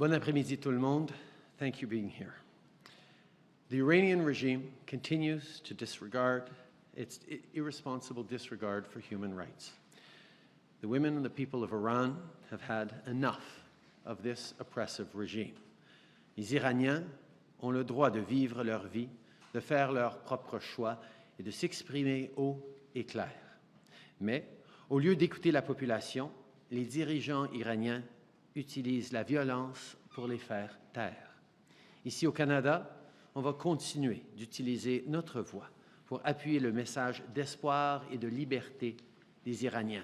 Bon après-midi tout le monde. Thank you for being here. The Iranian regime continues to disregard its irresponsible disregard for human rights. The women and the people of Iran have had enough of this oppressive regime. Les Iraniens ont le droit de vivre leur vie, de faire leurs propres choix et de s'exprimer haut et clair. Mais, au lieu d'écouter la population, les dirigeants iraniens utilisent la violence pour les faire taire. Ici au Canada, on va continuer d'utiliser notre voix pour appuyer le message d'espoir et de liberté des Iraniennes.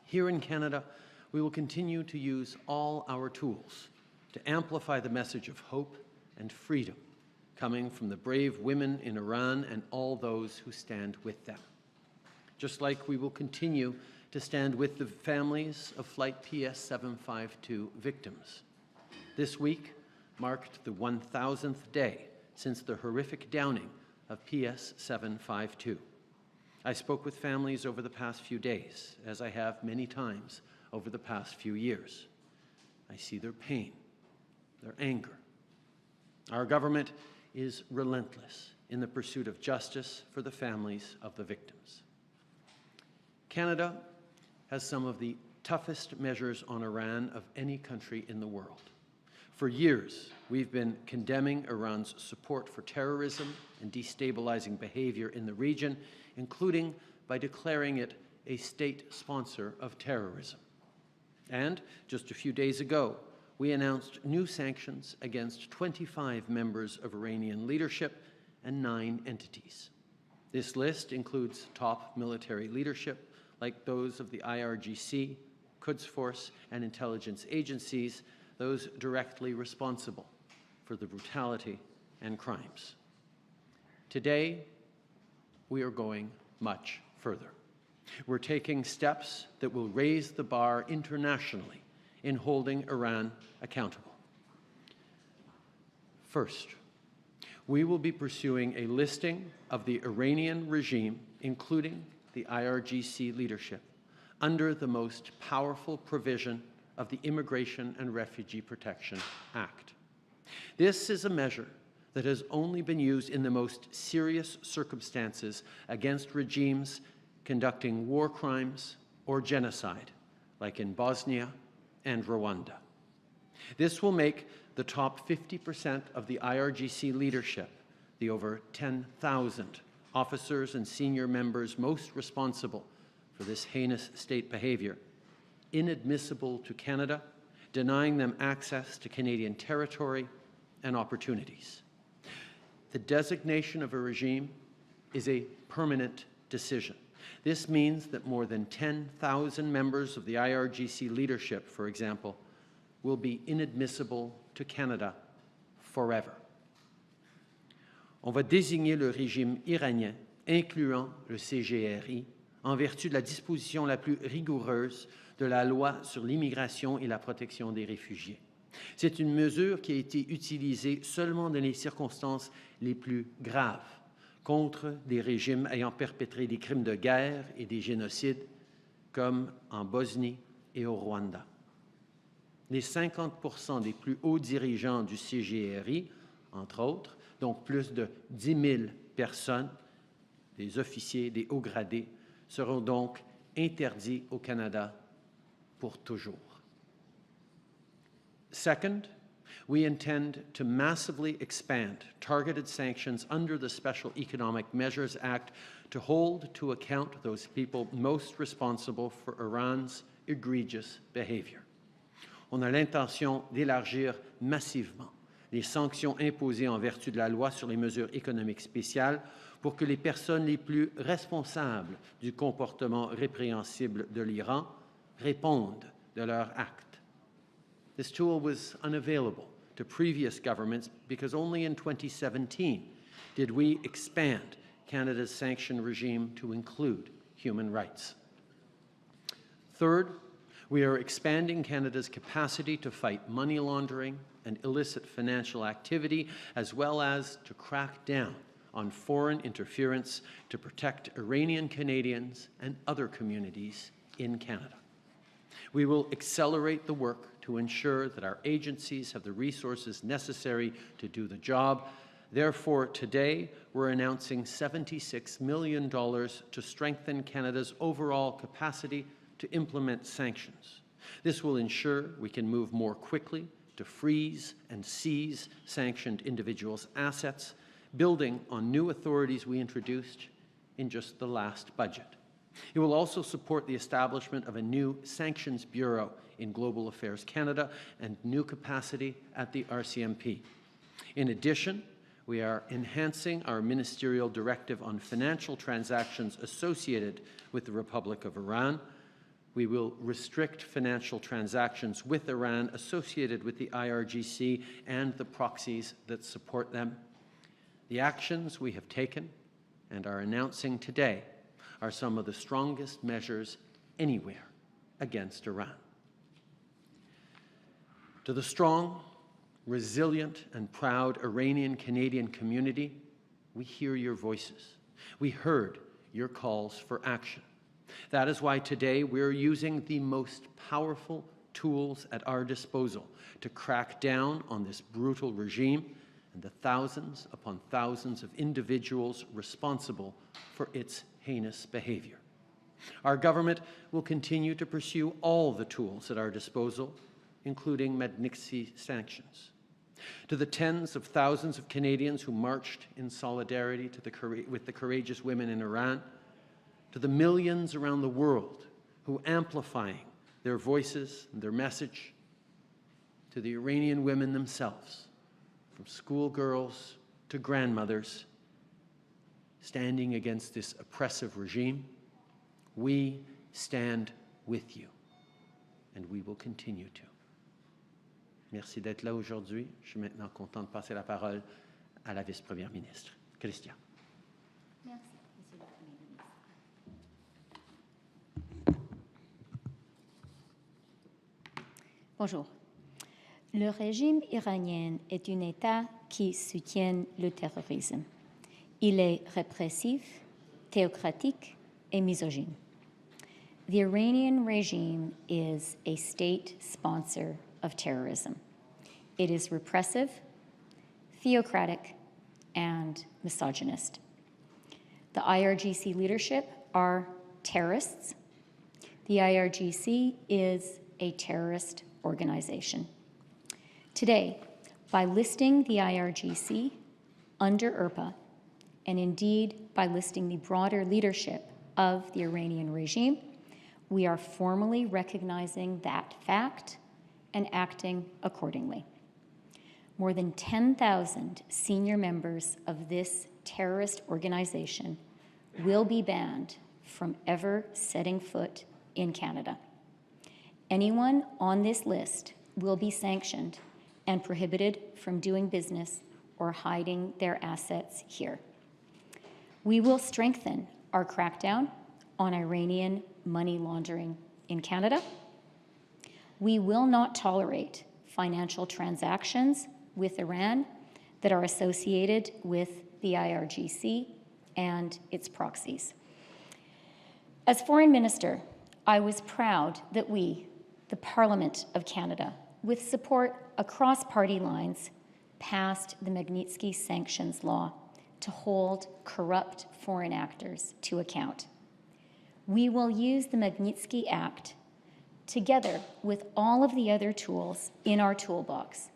Here in Canada, we will continue to use all our tools to amplify the message of hope and freedom coming from the brave women in Iran and all those who stand with them. Just like we will continue to stand with the families of Flight PS-752 victims. This week marked the 1,000th day since the horrific downing of PS-752. I spoke with families over the past few days, as I have many times over the past few years. I see their pain, their anger. Our government is relentless in the pursuit of justice for the families of the victims. Canada has some of the toughest measures on Iran of any country in the world. For years, we've been condemning Iran's support for terrorism and destabilizing behavior in the region, including by declaring it a state sponsor of terrorism. And just a few days ago, we announced new sanctions against 25 members of Iranian leadership and 9 entities. This list includes top military leadership, like those of the IRGC, Quds Force, and intelligence agencies, those directly responsible for the brutality and crimes. Today, we are going much further. We're taking steps that will raise the bar internationally in holding Iran accountable. First, we will be pursuing a listing of the Iranian regime, including the IRGC leadership, under the most powerful provision of the Immigration and Refugee Protection Act. This is a measure that has only been used in the most serious circumstances against regimes conducting war crimes or genocide, like in Bosnia and Rwanda. This will make the top 50% of the IRGC leadership, the over 10,000 officers and senior members most responsible for this heinous state behavior, inadmissible to Canada, denying them access to Canadian territory and opportunities. The designation of a regime is a permanent decision. This means that more than 10,000 members of the IRGC leadership, for example, will be inadmissible to Canada forever. On va désigner le régime iranien, incluant le CGRI, en vertu de la disposition la plus rigoureuse de la loi sur l'immigration et la protection des réfugiés. C'est une mesure qui a été utilisée seulement dans les circonstances les plus graves contre des régimes ayant perpétré des crimes de guerre et des génocides, comme en Bosnie et au Rwanda. Les 50% des plus hauts dirigeants du CGRI, entre autres, donc plus de 10 000 personnes, des officiers, des hauts gradés, seront donc interdits au Canada pour toujours. Second, we intend to massively expand targeted sanctions under the Special Economic Measures Act to hold to account those people most responsible for Iran's egregious behavior. On a l'intention d'élargir massivement les sanctions imposées en vertu de la loi sur les mesures économiques spéciales pour que les personnes les plus responsables du comportement répréhensible de l'Iran répondent de leurs actes. This tool was unavailable to previous governments because only in 2017 did we expand Canada's sanction regime to include human rights. Third, we are expanding Canada's capacity to fight money laundering and illicit financial activity, as well as to crack down on foreign interference to protect Iranian Canadians and other communities in Canada. We will accelerate the work to ensure that our agencies have the resources necessary to do the job. Therefore, today, we're announcing $76 million to strengthen Canada's overall capacity to implement sanctions. This will ensure we can move more quickly to freeze and seize sanctioned individuals' assets, building on new authorities we introduced in just the last budget. It will also support the establishment of a new Sanctions Bureau in Global Affairs Canada and new capacity at the RCMP. In addition, we are enhancing our ministerial directive on financial transactions associated with the Republic of Iran. We will restrict financial transactions with Iran associated with the IRGC and the proxies that support them. The actions we have taken and are announcing today are some of the strongest measures anywhere against Iran. To the strong, resilient, and proud Iranian-Canadian community, we hear your voices. We heard your calls for action. That is why today we're using the most powerful tools at our disposal to crack down on this brutal regime and the thousands upon thousands of individuals responsible for its heinous behavior. Our government will continue to pursue all the tools at our disposal, including Magnitsky sanctions. To the tens of thousands of Canadians who marched in solidarity with the courageous women in Iran, to the millions around the world who amplifying their voices and their message, to the Iranian women themselves, from schoolgirls to grandmothers, standing against this oppressive regime, we stand with you, and we will continue to. Merci d'être là aujourd'hui. Je suis maintenant content de passer la parole à la vice-première ministre. Christian. Merci, Monsieur le Premier ministre. Bonjour. Le régime iranien est un État qui soutient le terrorisme. Il est répressif, théocratique et misogyne. The Iranian regime is a state sponsor of terrorism. It is repressive, theocratic, and misogynist. The IRGC leadership are terrorists. The IRGC is a terrorist organization. Today, by listing the IRGC under IRPA, and indeed by listing the broader leadership of the Iranian regime, we are formally recognizing that fact and acting accordingly. More than 10,000 senior members of this terrorist organization will be banned from ever setting foot in Canada. Anyone on this list will be sanctioned and prohibited from doing business or hiding their assets here. We will strengthen our crackdown on Iranian money laundering in Canada. We will not tolerate financial transactions with Iran that are associated with the IRGC and its proxies. As Foreign Minister, I was proud that we, the Parliament of Canada, with support across party lines, passed the Magnitsky sanctions law to hold corrupt foreign actors to account. We will use the Magnitsky Act together with all of the other tools in our toolbox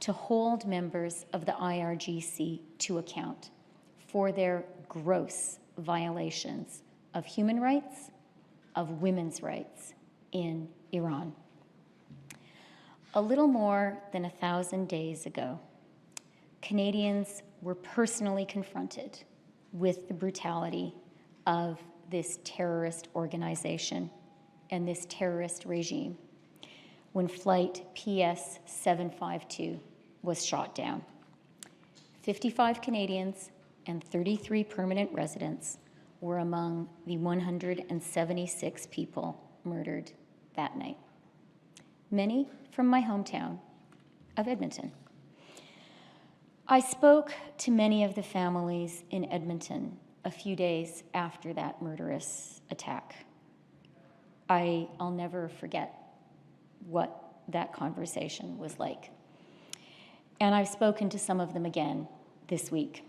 to hold members of the IRGC to account for their gross violations of human rights, of women's rights in Iran. A little more than 1,000 days ago, Canadians were personally confronted with the brutality of this terrorist organization and this terrorist regime when Flight PS 752 was shot down. 55 Canadians and 33 permanent residents were among the 176 people murdered that night, many from my hometown of Edmonton. I spoke to many of the families in Edmonton a few days after that murderous attack. I'll never forget what that conversation was like. And I've spoken to some of them again this week.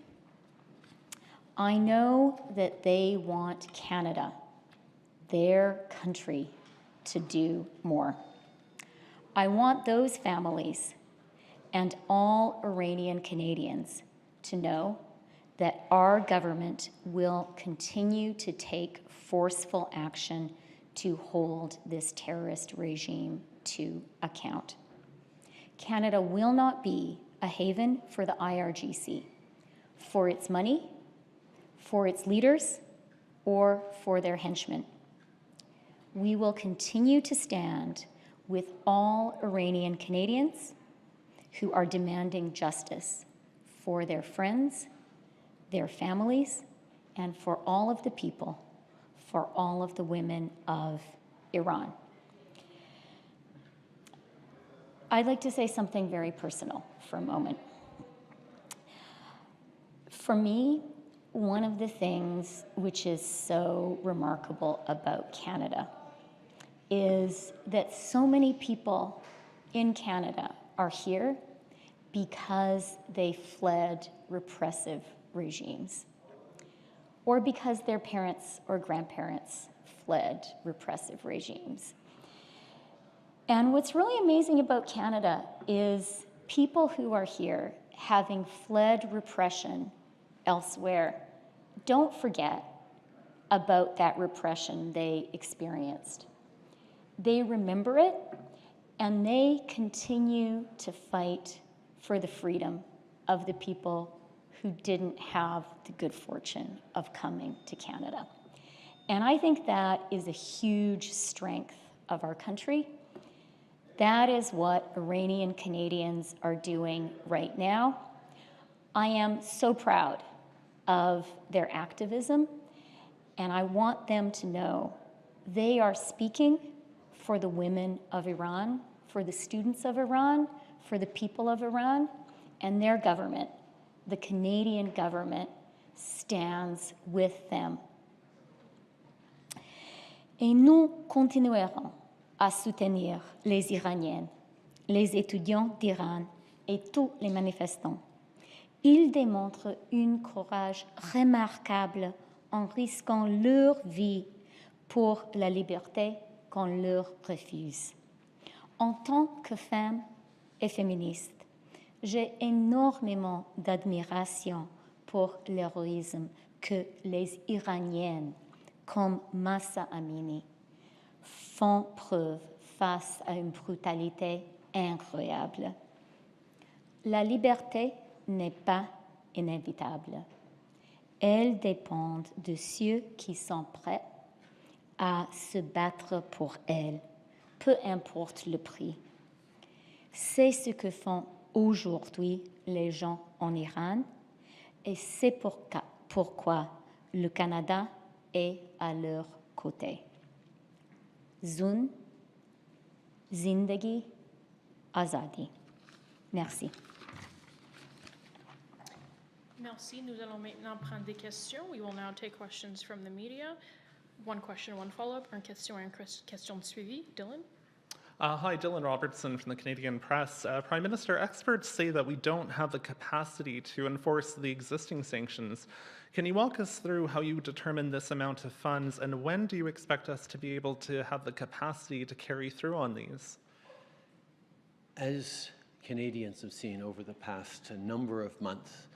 I know that they want Canada, their country, to do more. I want those families and all Iranian Canadians to know that our government will continue to take forceful action to hold this terrorist regime to account. Canada will not be a haven for the IRGC, for its money, for its leaders, or for their henchmen. We will continue to stand with all Iranian Canadians who are demanding justice for their friends, their families, and for all of the people, for all of the women of Iran. I'd like to say something very personal for a moment. For me, one of the things which is so remarkable about Canada is that so many people in Canada are here because they fled repressive regimes, or because their parents or grandparents fled repressive regimes. And what's really amazing about Canada is people who are here, having fled repression elsewhere, don't forget about that repression they experienced. They remember it, and they continue to fight for the freedom of the people who didn't have the good fortune of coming to Canada. And I think that is a huge strength of our country. That is what Iranian Canadians are doing right now. I am so proud of their activism, and I want them to know they are speaking for the women of Iran, for the students of Iran, for the people of Iran, and their government, the Canadian government, stands with them. Et nous continuerons à soutenir les Iraniennes, les étudiants d'Iran et tous les manifestants. Ils démontrent un courage remarquable en risquant leur vie pour la liberté qu'on leur refuse. En tant que femme et féministe, j'ai énormément d'admiration pour l'héroïsme que les Iraniennes, comme Mahsa Amini, font preuve face à une brutalité incroyable. La liberté n'est pas inévitable. Elle dépend de ceux qui sont prêts à se battre pour elle, peu importe le prix. C'est ce que font aujourd'hui les gens en Iran, et c'est pourquoi le Canada est à leur côté. Zun, Zindagi, Azadi. Merci. Merci. Nous allons maintenant prendre des questions. We will now take questions from the media. One question, one follow-up. Une question et une question de suivi. Dylan? Hi, Dylan Robertson from the Canadian Press. Prime Minister, experts say that we don't have the capacity to enforce the existing sanctions. Can you walk us through how you determine this amount of funds, and when do you expect us to be able to have the capacity to carry through on these? As Canadians have seen over the past number of months,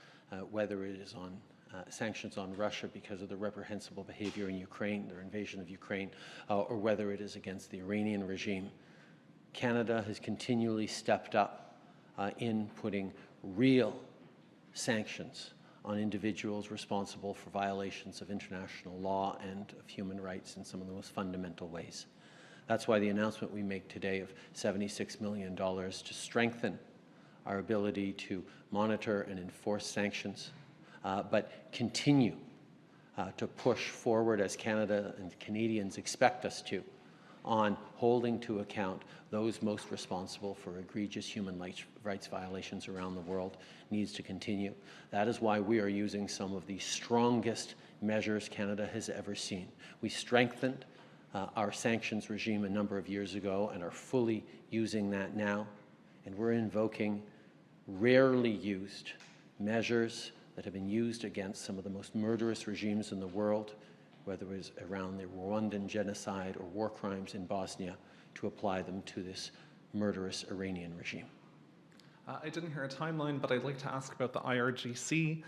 whether it is on sanctions on Russia because of the reprehensible behavior in Ukraine, their invasion of Ukraine, or whether it is against the Iranian regime, Canada has continually stepped up in putting real sanctions on individuals responsible for violations of international law and of human rights in some of the most fundamental ways. That's why the announcement we make today of $76 million to strengthen our ability to monitor and enforce sanctions, but continue to push forward, as Canada and Canadians expect us to, on holding to account those most responsible for egregious human rights violations around the world needs to continue. That is why we are using some of the strongest measures Canada has ever seen. We strengthened our sanctions regime a number of years ago and are fully using that now. And we're invoking rarely used measures that have been used against some of the most murderous regimes in the world, whether it was around the Rwandan genocide or war crimes in Bosnia, to apply them to this murderous Iranian regime. I didn't hear a timeline, but I'd like to ask about the IRGC.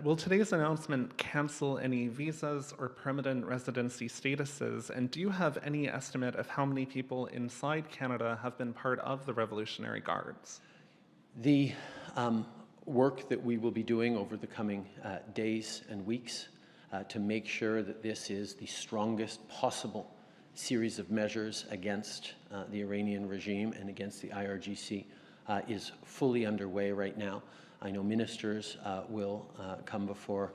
Will today's announcement cancel any visas or permanent residency statuses? And do you have any estimate of how many people inside Canada have been part of the Revolutionary Guards? The work that we will be doing over the coming days and weeks to make sure that this is the strongest possible series of measures against the Iranian regime and against the IRGC is fully underway right now. I know ministers will come before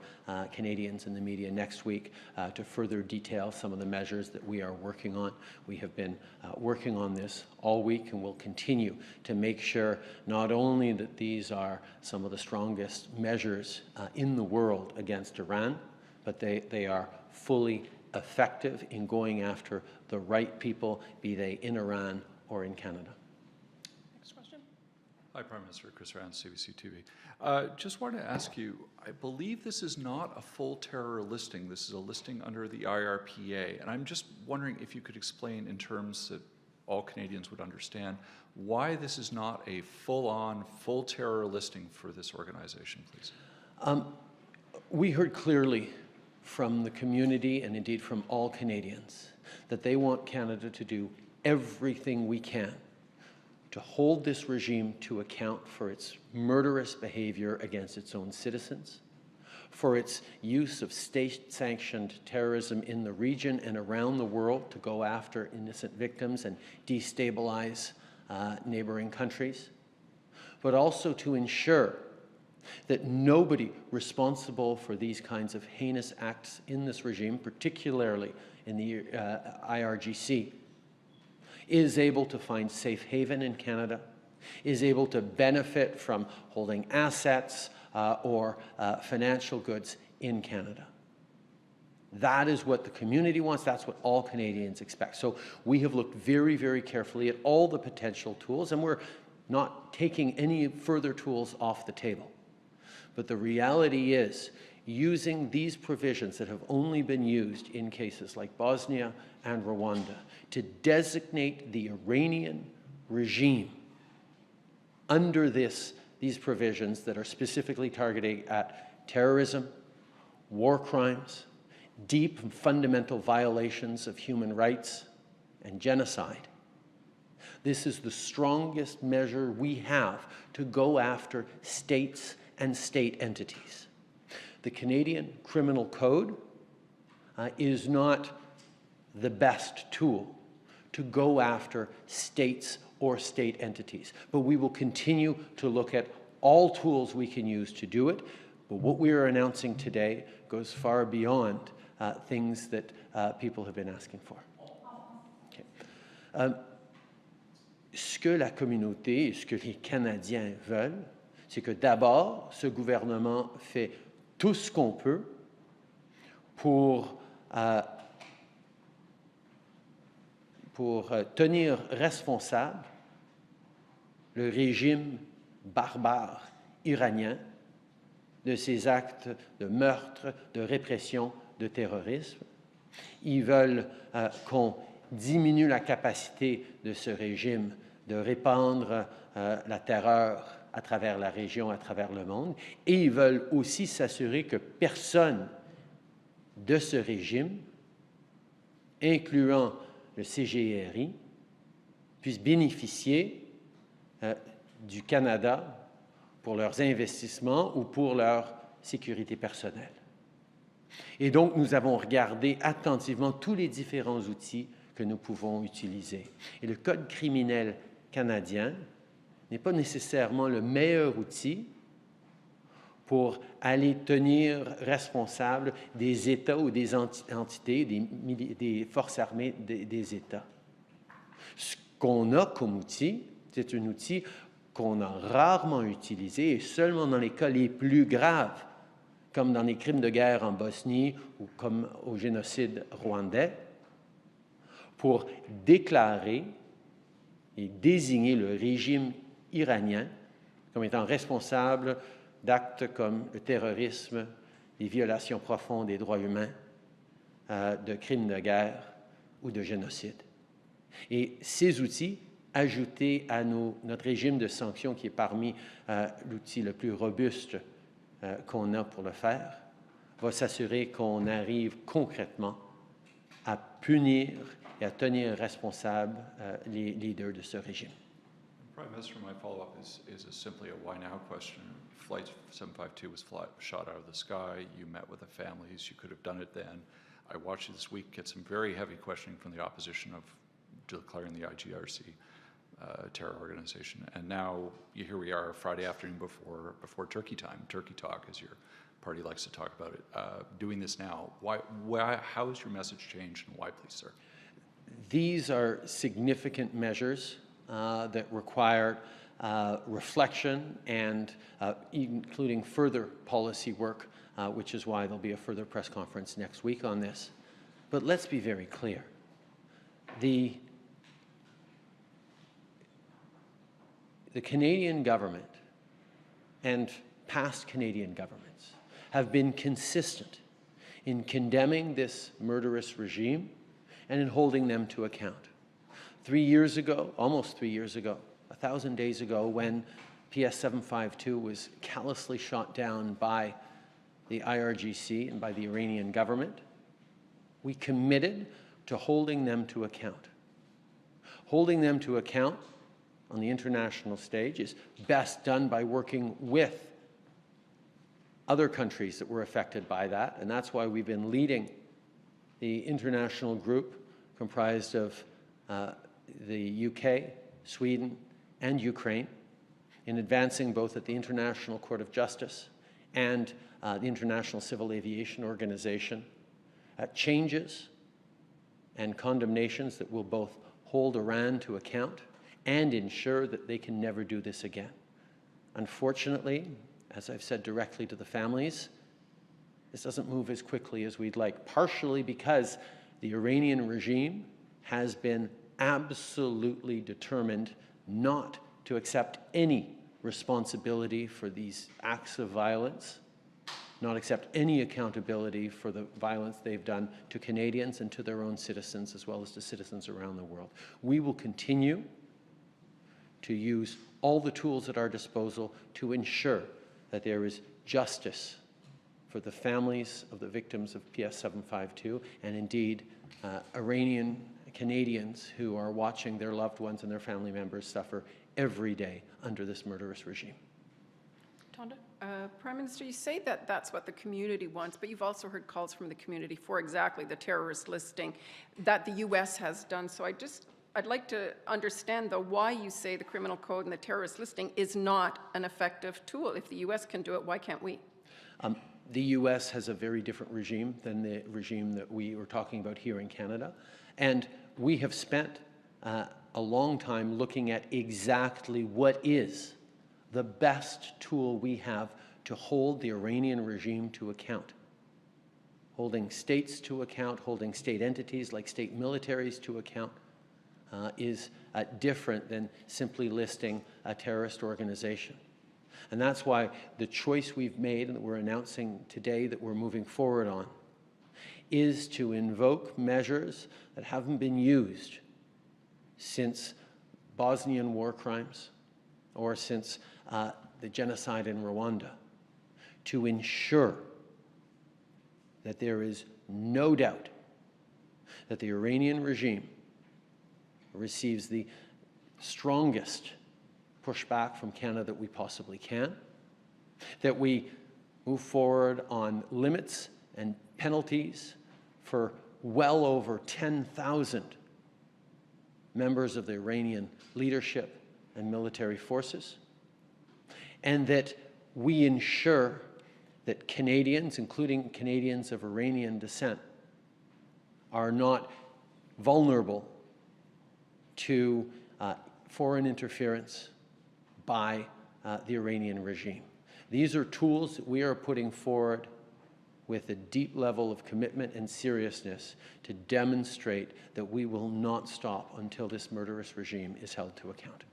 Canadians and the media next week to further detail some of the measures that we are working on. We have been working on this all week and will continue to make sure not only that these are some of the strongest measures in the world against Iran, but they are fully effective in going after the right people, be they in Iran or in Canada. Next question. Hi, Prime Minister. Chris Rand, CBC TV. Just wanted to ask you, I believe this is not a full terror listing. This is a listing under the IRPA. And I'm just wondering if you could explain in terms that all Canadians would understand why this is not a full-on, full terror listing for this organization, please. We heard clearly from the community and indeed from all Canadians that they want Canada to do everything we can to hold this regime to account for its murderous behavior against its own citizens, for its use of state-sanctioned terrorism in the region and around the world to go after innocent victims and destabilize neighboring countries, but also to ensure that nobody responsible for these kinds of heinous acts in this regime, particularly in the IRGC, is able to find safe haven in Canada, is able to benefit from holding assets or financial goods in Canada. That is what the community wants. That's what all Canadians expect. So we have looked very, very carefully at all the potential tools, and we're not taking any further tools off the table. But the reality is, using these provisions that have only been used in cases like Bosnia and Rwanda to designate the Iranian regime under these provisions that are specifically targeting at terrorism, war crimes, deep and fundamental violations of human rights, and genocide. This is the strongest measure we have to go after states and state entities. The Canadian Criminal Code is not the best tool to go after states or state entities, but we will continue to look at all tools we can use to do it. But what we are announcing today goes far beyond things that people have been asking for. Okay. Ce que la communauté et ce que les Canadiens veulent, c'est que d'abord, ce gouvernement fait tout ce qu'on peut pour tenir responsable le régime barbare iranien de ses actes de meurtre, de répression, de terrorisme. Ils veulent qu'on diminue la capacité de ce régime de répandre la terreur à travers la région, à travers le monde, et ils veulent aussi s'assurer que personne de ce régime, incluant le CGRI, puisse bénéficier du Canada pour leurs investissements ou pour leur sécurité personnelle. Et donc, nous avons regardé attentivement tous les différents outils que nous pouvons utiliser. Et le Code criminel canadien n'est pas nécessairement le meilleur outil pour aller tenir responsable des États ou des entités, des forces armées des États. Ce qu'on a comme outil, c'est un outil qu'on a rarement utilisé et seulement dans les cas les plus graves, comme dans les crimes de guerre en Bosnie ou comme au génocide rwandais, pour déclarer et désigner le régime iranien comme étant responsable d'actes comme le terrorisme, des violations profondes des droits humains, de crimes de guerre ou de génocide. Et ces outils, ajoutés à notre régime de sanctions, qui est parmi l'outil le plus robuste qu'on a pour le faire, va s'assurer qu'on arrive concrètement à punir et à tenir responsables les leaders de ce régime. Prime Minister, my follow-up is simply a why now question. Flight 752 was shot out of the sky. You met with the families. You could have done it then. I watched you this week get some very heavy questioning from the opposition of declaring the IGRC terror organization. And now here we are Friday afternoon before Turkey time, Turkey talk, as your party likes to talk about it. Doing this now, how has your message changed, and why, please, sir? These are significant measures that require reflection and including further policy work, which is why there'll be a further press conference next week on this. But let's be very clear. The Canadian government and past Canadian governments have been consistent in condemning this murderous regime and in holding them to account. 3 years ago, almost 3 years ago, 1,000 days ago, when PS 752 was callously shot down by the IRGC and by the Iranian government, we committed to holding them to account. Holding them to account on the international stage is best done by working with other countries that were affected by that, and that's why we've been leading the international group comprised of the UK, Sweden, and Ukraine in advancing both at the International Court of Justice and the International Civil Aviation Organization changes and condemnations that will both hold Iran to account and ensure that they can never do this again. Unfortunately, as I've said directly to the families, this doesn't move as quickly as we'd like, partially because the Iranian regime has been absolutely determined not to accept any responsibility for these acts of violence, not accept any accountability for the violence they've done to Canadians and to their own citizens, as well as to citizens around the world. We will continue to use all the tools at our disposal to ensure that there is justice for the families of the victims of PS 752 and indeed Iranian Canadians who are watching their loved ones and their family members suffer every day under this murderous regime. Tonda? Prime Minister, you say that that's what the community wants, but you've also heard calls from the community for exactly the terrorist listing that the U.S. has done. So I'd like to understand, though, why you say the criminal code and the terrorist listing is not an effective tool. If the U.S. can do it, why can't we? The U.S. has a very different regime than the regime that we were talking about here in Canada. And we have spent a long time looking at exactly what is the best tool we have to hold the Iranian regime to account. Holding states to account, holding state entities like state militaries to account is different than simply listing a terrorist organization. And that's why the choice we've made and that we're announcing today that we're moving forward on is to invoke measures that haven't been used since Bosnian war crimes or since the genocide in Rwanda, to ensure that there is no doubt that the Iranian regime receives the strongest pushback from Canada that we possibly can, that we move forward on limits and penalties for well over 10,000 members of the Iranian leadership and military forces, and that we ensure that Canadians, including Canadians of Iranian descent, are not vulnerable to foreign interference by the Iranian regime. These are tools that we are putting forward with a deep level of commitment and seriousness to demonstrate that we will not stop until this murderous regime is held to account.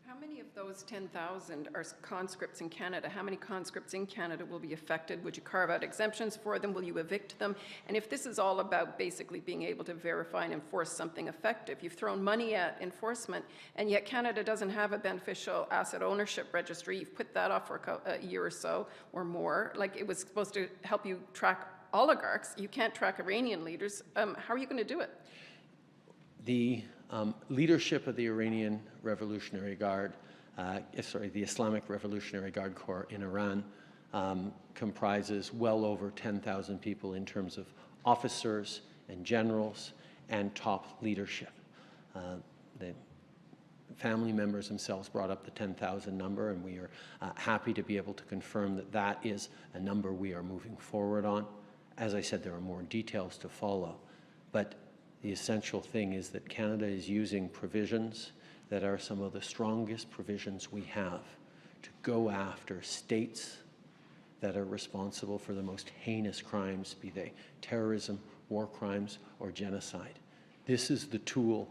How many of those 10,000 are conscripts in Canada? How many conscripts in Canada will be affected? Would you carve out exemptions for them? Will you evict them? And if this is all about basically being able to verify and enforce something effective, you've thrown money at enforcement, and yet Canada doesn't have a beneficial asset ownership registry. You've put that off for a year or so or more. Like, it was supposed to help you track oligarchs. You can't track Iranian leaders. How are you going to do it? The leadership of the Iranian Revolutionary Guard, the Islamic Revolutionary Guard Corps in Iran comprises well over 10,000 people in terms of officers and generals and top leadership. The family members themselves brought up the 10,000 number, and we are happy to be able to confirm that that is a number we are moving forward on. As I said, there are more details to follow, but the essential thing is that Canada is using provisions that are some of the strongest provisions we have to go after states that are responsible for the most heinous crimes, be they terrorism, war crimes, or genocide. This is the tool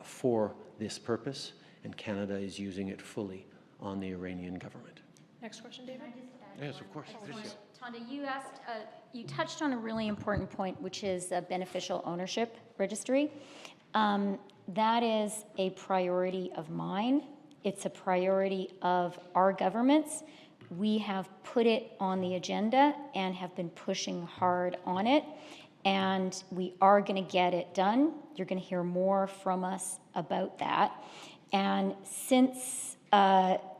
for this purpose, and Canada is using it fully on the Iranian government. Next question, David? Yes, of course. Tonda, you touched on a really important point, which is a beneficial ownership registry. That is a priority of mine. It's a priority of our governments. We have put it on the agenda and have been pushing hard on it, and we are going to get it done. You're going to hear more from us about that. And since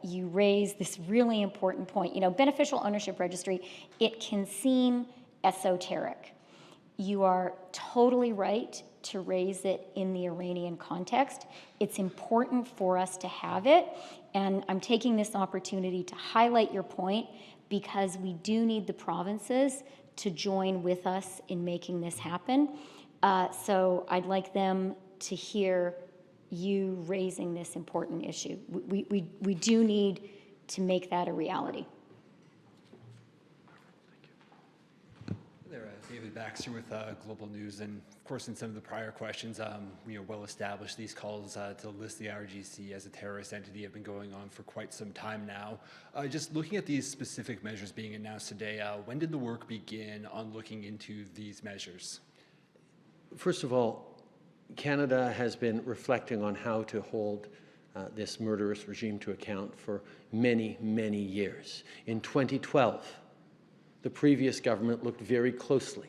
you raised this really important point, beneficial ownership registry, it can seem esoteric. You are totally right to raise it in the Iranian context. It's important for us to have it, and I'm taking this opportunity to highlight your point because we do need the provinces to join with us in making this happen. So I'd like them to hear you raising this important issue. We do need to make that a reality. There, David Baxter with Global News, and of course in some of the prior questions, well established these calls to list the IRGC as a terrorist entity have been going on for quite some time now. Just looking at these specific measures being announced today, when did the work begin on looking into these measures? First of all, Canada has been reflecting on how to hold this murderous regime to account for many, many years. In 2012, the previous government looked very closely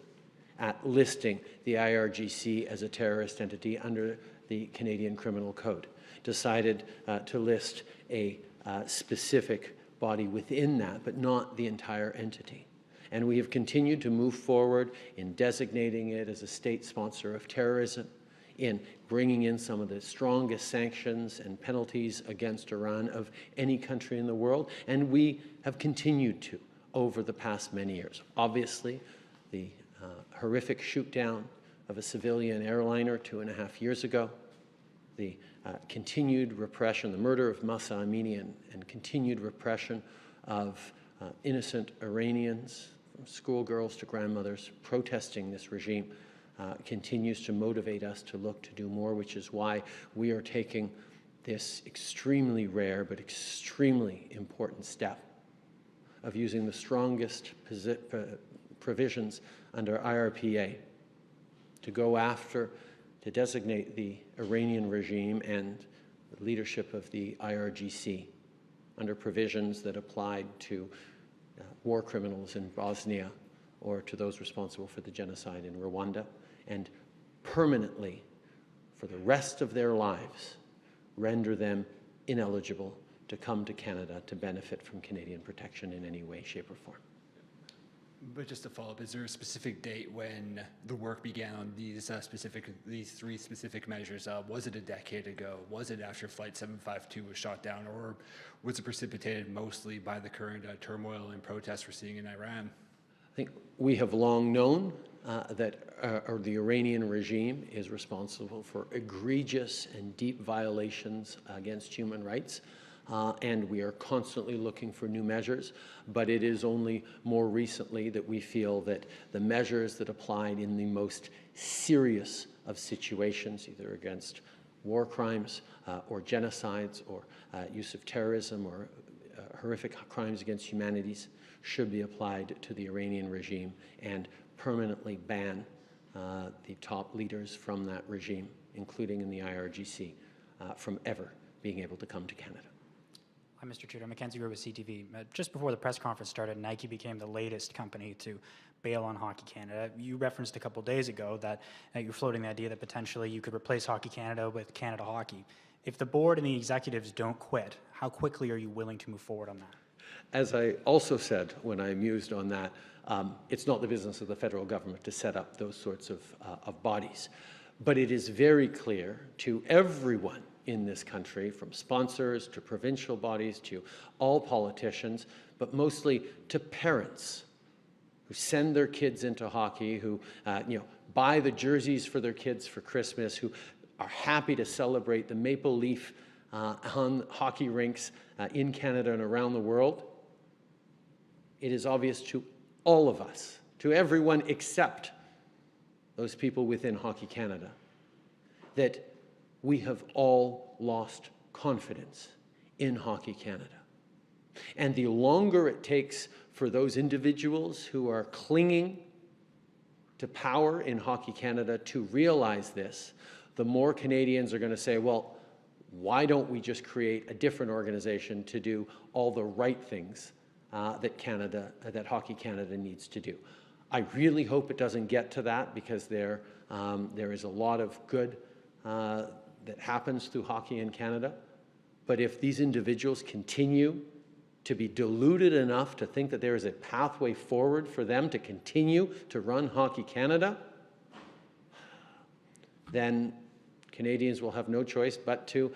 at listing the IRGC as a terrorist entity under the Canadian Criminal Code, decided to list a specific body within that, but not the entire entity. And we have continued to move forward in designating it as a state sponsor of terrorism, in bringing in some of the strongest sanctions and penalties against Iran of any country in the world, and we have continued to over the past many years. Obviously, the horrific shoot-down of a civilian airliner 2.5 years ago, the continued repression, the murder of Mahsa Amini, and continued repression of innocent Iranians, from schoolgirls to grandmothers, protesting this regime, continues to motivate us to look to do more, which is why we are taking this extremely rare but extremely important step of using the strongest provisions under IRPA to go after, to designate the Iranian regime and the leadership of the IRGC under provisions that applied to war criminals in Bosnia or to those responsible for the genocide in Rwanda, and permanently, for the rest of their lives, render them ineligible to come to Canada to benefit from Canadian protection in any way, shape, or form. But just to follow up, is there a specific date when the work began on these three specific measures? Was it a decade ago? Was it after Flight 752 was shot down, or was it precipitated mostly by the current turmoil and protests we're seeing in Iran? I think we have long known that the Iranian regime is responsible for egregious and deep violations against human rights. and we are constantly looking for new measures, but it is only more recently that we feel that the measures that applied in the most serious of situations, either against war crimes or genocides or use of terrorism or horrific crimes against humanities, should be applied to the Iranian regime and permanently ban the top leaders from that regime, including in the IRGC, from ever being able to come to Canada. Hi, Mr. Trudeau. Mackenzie Rowe with CTV. Just before the press conference started, Nike became the latest company to bail on Hockey Canada. You referenced a couple days ago that you're floating the idea that potentially you could replace Hockey Canada with Canada Hockey. If the board and the executives don't quit, how quickly are you willing to move forward on that? As I also said when I mused on that, it's not the business of the federal government to set up those sorts of bodies. But it is very clear to everyone in this country, from sponsors to provincial bodies to all politicians, but mostly to parents who send their kids into hockey, who buy the jerseys for their kids for Christmas, who are happy to celebrate the maple leaf on hockey rinks in Canada and around the world. It is obvious to all of us, to everyone except those people within Hockey Canada, that we have all lost confidence in Hockey Canada. And the longer it takes for those individuals who are clinging to power in Hockey Canada to realize this, the more Canadians are going to say, well, why don't we just create a different organization to do all the right things that Hockey Canada needs to do? I really hope it doesn't get to that, because there is a lot of good that happens through hockey in Canada. But if these individuals continue to be deluded enough to think that there is a pathway forward for them to continue to run Hockey Canada, then Canadians will have no choice but to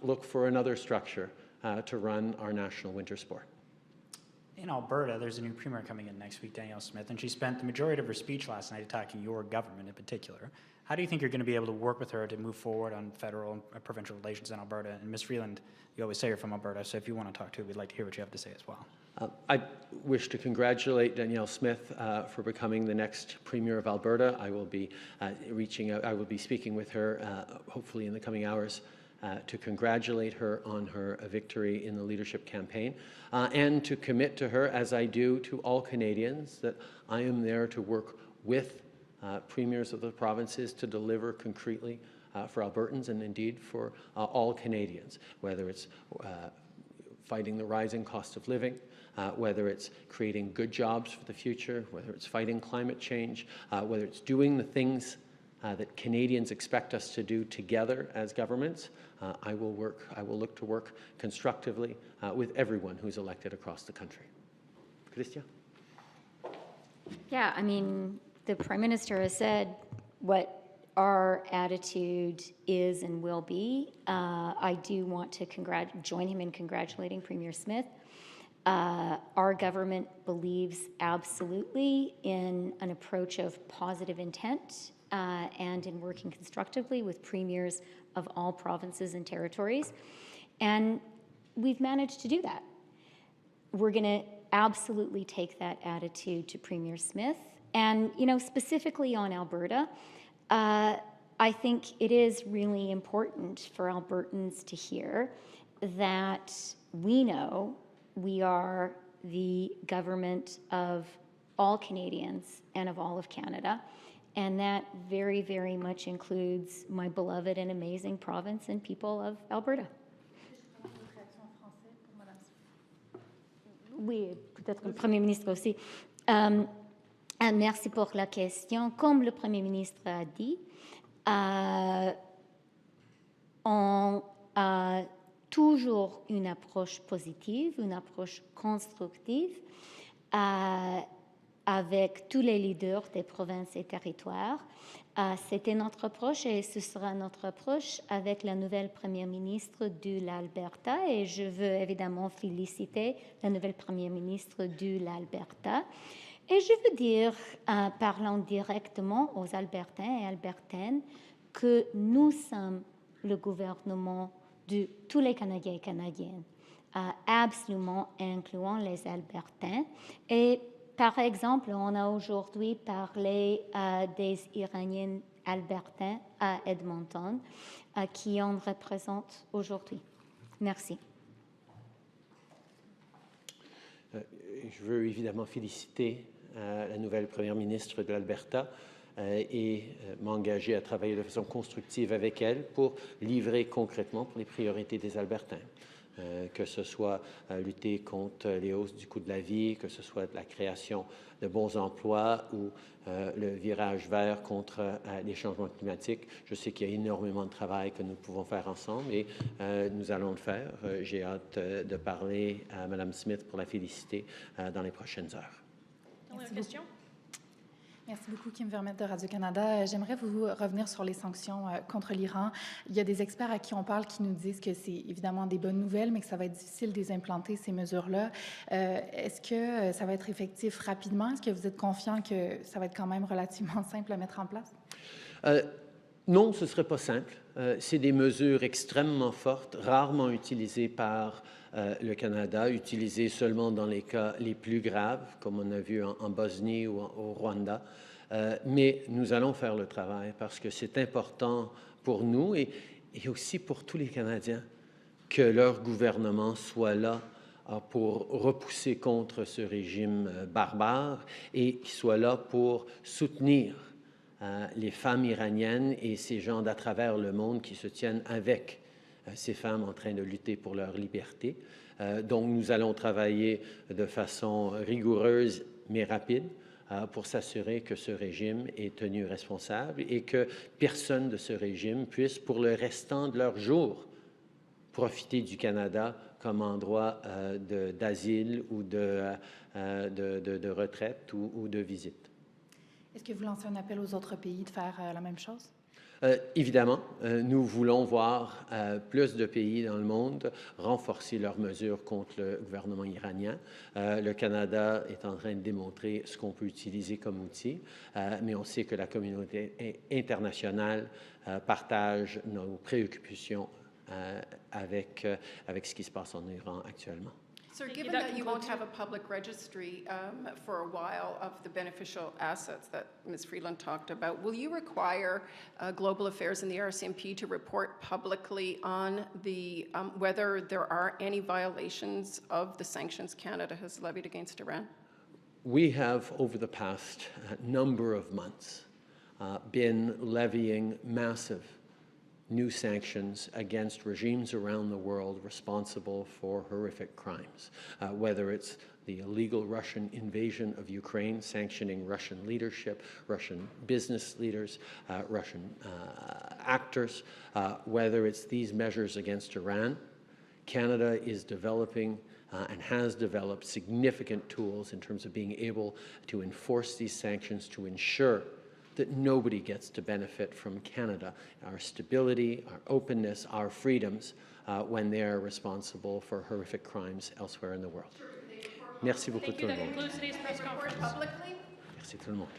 look for another structure to run our national winter sport. In Alberta, there's a new premier coming in next week, Danielle Smith, and she spent the majority of her speech last night attacking your government in particular. How do you think you're going to be able to work with her to move forward on federal and provincial relations in Alberta? And Ms. Freeland, you always say you're from Alberta, so if you want to talk to her, we'd like to hear what you have to say as well. I wish to congratulate Danielle Smith for becoming the next Premier of Alberta. I will be reaching out, I will be speaking with her hopefully in the coming hours to congratulate her on her victory in the leadership campaign and to commit to her, as I do to all Canadians, that I am there to work with premiers of the provinces to deliver concretely for Albertans and indeed for all Canadians, whether it's fighting the rising cost of living, whether it's creating good jobs for the future, whether it's fighting climate change, whether it's doing the things that Canadians expect us to do together as governments. I will look to work constructively with everyone who's elected across the country. Christian? Yeah, I mean, the Prime Minister has said what our attitude is and will be. I do want to join him in congratulating Premier Smith. Our government believes absolutely in an approach of positive intent and in working constructively with premiers of all provinces and territories. And we've managed to do that. We're going to absolutely take that attitude to Premier Smith. And, specifically on Alberta, I think it is really important for Albertans to hear that we know we are the government of all Canadians and of all of Canada. And that very, very much includes my beloved and amazing province and people of Alberta. Oui, peut-être le Premier ministre aussi. Merci pour la question. Comme le Premier ministre a dit, on a toujours une approche positive, une approche constructive avec tous les leaders des provinces et territoires. C'était notre approche et ce sera notre approche avec la nouvelle Première ministre de l'Alberta. Et je veux évidemment féliciter la nouvelle Première ministre de l'Alberta. Et je veux dire, parlant directement aux Albertains et Albertaines, que nous sommes le gouvernement de tous les Canadiens et Canadiennes, absolument incluant les Albertains. Et par exemple, on a aujourd'hui parlé des Iraniens albertains à Edmonton qui en représentent aujourd'hui. Merci. Je veux évidemment féliciter la nouvelle première ministre de l'Alberta et m'engager à travailler de façon constructive avec elle pour livrer concrètement pour les priorités des Albertains. Que ce soit lutter contre les hausses du coût de la vie, que ce soit la création de bons emplois ou le virage vert contre les changements climatiques. Je sais qu'il y a énormément de travail que nous pouvons faire ensemble et nous allons le faire. J'ai hâte de parler à Mme Smith pour la féliciter dans les prochaines heures. Dernière question? Merci beaucoup, Kim Vermette de Radio-Canada. J'aimerais vous revenir sur les sanctions contre l'Iran. Il y a des experts à qui on parle qui nous disent que c'est évidemment des bonnes nouvelles, mais que ça va être difficile de les implanter, ces mesures-là. Est-ce que ça va être effectif rapidement? Est-ce que vous êtes confiant que ça va être quand même relativement simple à mettre en place? Non, ce ne serait pas simple. C'est des mesures extrêmement fortes, rarement utilisées par le Canada, utilisées seulement dans les cas les plus graves, comme on a vu en Bosnie ou au Rwanda. Mais nous allons faire le travail parce que c'est important pour nous et aussi pour tous les Canadiens que leur gouvernement soit là pour repousser contre ce régime barbare et qu'il soit là pour soutenir les femmes iraniennes et ces gens d'à travers le monde qui se tiennent avec ces femmes en train de lutter pour leur liberté. Donc, nous allons travailler de façon rigoureuse mais rapide pour s'assurer que ce régime est tenu responsable et que personne de ce régime puisse, pour le restant de leur jour, profiter du Canada comme endroit d'asile ou de retraite ou de visite. Est-ce que vous lancez un appel aux autres pays de faire la même chose? Évidemment, nous voulons voir plus de pays dans le monde renforcer leurs mesures contre le gouvernement iranien. Le Canada est en train de démontrer ce qu'on peut utiliser comme outil, mais on sait que la communauté internationale partage nos préoccupations avec ce qui se passe en Iran actuellement. Sir, given that you won't have a public registry for a while of the beneficial assets that Ms. Freeland talked about, will you require Global Affairs and the RCMP to report publicly on the whether there are any violations of the sanctions Canada has levied against Iran? We have, over the past number of months, been levying massive new sanctions against regimes around the world responsible for horrific crimes, whether it's the illegal Russian invasion of Ukraine, sanctioning Russian leadership, Russian business leaders, Russian actors, whether it's these measures against Iran. Canada is developing and has developed significant tools in terms of being able to enforce these sanctions to ensure that nobody gets to benefit from Canada, our stability, our openness, our freedoms, when they are responsible for horrific crimes elsewhere in the world. Merci beaucoup tout le monde. That concludes today's press conference. Merci tout le monde.